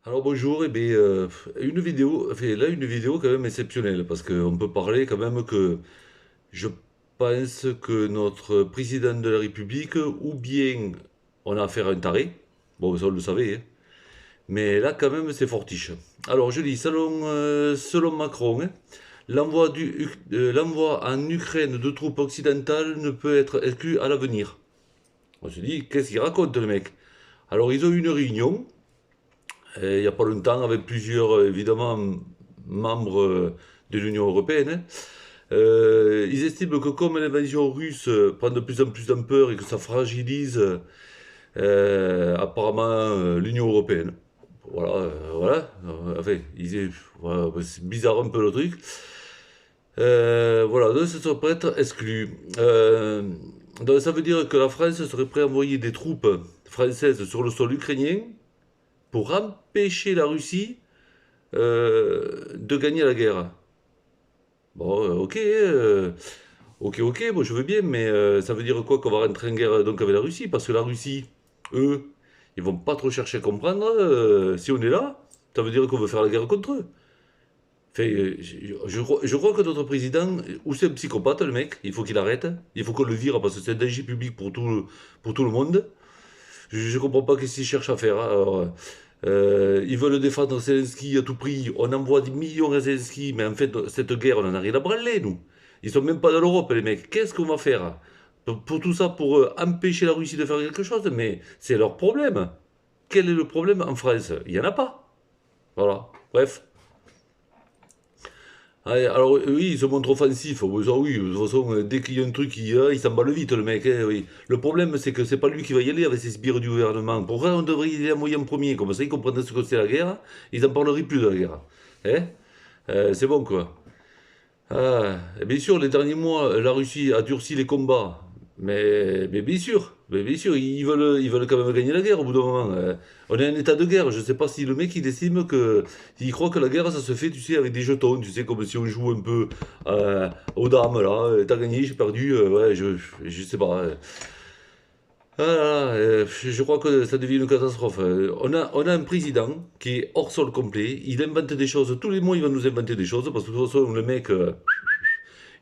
Alors bonjour, et bien, une vidéo, enfin, là une vidéo quand même exceptionnelle, parce qu'on peut parler quand même que je pense que notre président de la République, ou bien on a affaire à un taré, bon ça on le savait, hein, mais là quand même c'est fortiche. Alors je dis, selon Macron, hein, l'envoi en Ukraine de troupes occidentales ne peut être exclu à l'avenir. On se dit, qu'est-ce qu'il raconte le mec? Alors ils ont eu une réunion, il n'y a pas longtemps, avec plusieurs, évidemment, membres de l'Union européenne, hein. Ils estiment que comme l'invasion russe prend de plus en plus d'ampleur et que ça fragilise apparemment l'Union européenne. Voilà, voilà. Enfin, voilà, c'est bizarre un peu le truc. Voilà, donc ça serait prêt à être exclu. Donc ça veut dire que la France serait prête à envoyer des troupes françaises sur le sol ukrainien pour empêcher la Russie de gagner la guerre. Bon, ok, ok, bon, je veux bien, mais ça veut dire quoi qu'on va rentrer en guerre donc avec la Russie? Parce que la Russie, eux, ils vont pas trop chercher à comprendre. Si on est là, ça veut dire qu'on veut faire la guerre contre eux. Enfin, je crois que notre président, ou c'est un psychopathe, le mec, il faut qu'il arrête. Il faut qu'on le vire parce que c'est un danger public pour tout le monde. Je comprends pas qu'est-ce qu'ils cherchent à faire, hein. Alors, ils veulent défendre Zelensky à tout prix. On envoie des millions à Zelensky, mais en fait, cette guerre, on en a rien à branler, nous. Ils sont même pas dans l'Europe, les mecs. Qu'est-ce qu'on va faire pour tout ça, pour empêcher la Russie de faire quelque chose? Mais c'est leur problème. Quel est le problème en France? Il n'y en a pas. Voilà. Bref. Ouais, alors oui, il se montre offensif. Oui, ça, oui, de toute façon, dès qu'il y a un truc, il s'emballe vite, le mec, hein, oui. Le problème, c'est que c'est pas lui qui va y aller avec ses sbires du gouvernement. Pourquoi on devrait y aller en premier? Comme ça, ils comprennent ce que c'est la guerre. Ils en parleraient plus de la guerre. Hein. C'est bon, quoi. Ah, et bien sûr, les derniers mois, la Russie a durci les combats. Mais bien sûr, ils veulent quand même gagner la guerre au bout d'un moment. On est en état de guerre. Je sais pas si le mec il estime que, il croit que la guerre ça se fait, tu sais, avec des jetons, tu sais, comme si on joue un peu aux dames là. T'as gagné, j'ai perdu. Ouais, je sais pas. Ah là là, je crois que ça devient une catastrophe. On a un président qui est hors sol complet. Il invente des choses. Tous les mois, il va nous inventer des choses parce que de toute façon, le mec.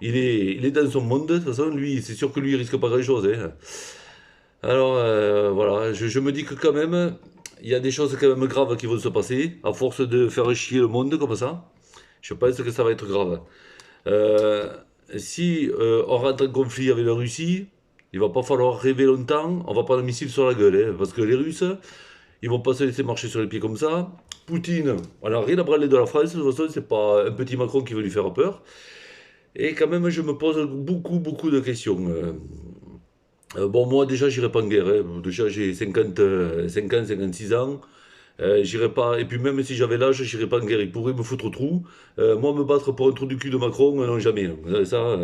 Il est dans son monde, de toute façon, lui, c'est sûr que lui, il risque pas grand-chose, hein. Alors, voilà, je me dis que quand même, il y a des choses quand même graves qui vont se passer, à force de faire chier le monde comme ça. Je pense que ça va être grave. Euh, si on rentre en conflit avec la Russie, il va pas falloir rêver longtemps, on va prendre un missile sur la gueule, hein, parce que les Russes, ils vont pas se laisser marcher sur les pieds comme ça. Poutine, on n'a rien à branler de la France, de toute façon, c'est pas un petit Macron qui veut lui faire peur. Et quand même, je me pose beaucoup de questions. Bon, moi, déjà, j'irai pas en guerre, hein. Déjà, j'ai 55 ans, 56 ans. J'irai pas. Et puis, même si j'avais l'âge, j'irai pas en guerre. Il pourrait me foutre au trou. Moi, me battre pour un trou du cul de Macron, non, jamais, non. Ça,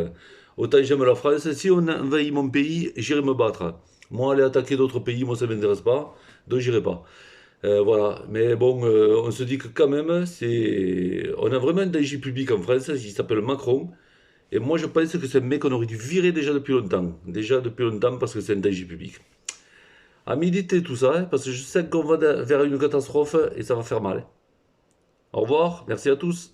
autant j'aime la France. Si on envahit mon pays, j'irai me battre. Moi, aller attaquer d'autres pays, moi, ça m'intéresse pas. Donc, j'irai pas. Voilà. Mais bon, on se dit que quand même, on a vraiment un danger public en France qui s'appelle Macron. Et moi, je pense que c'est un mec qu'on aurait dû virer déjà depuis longtemps. Déjà depuis longtemps parce que c'est un danger public. À méditer tout ça, hein, parce que je sais qu'on va vers une catastrophe et ça va faire mal. Au revoir, merci à tous.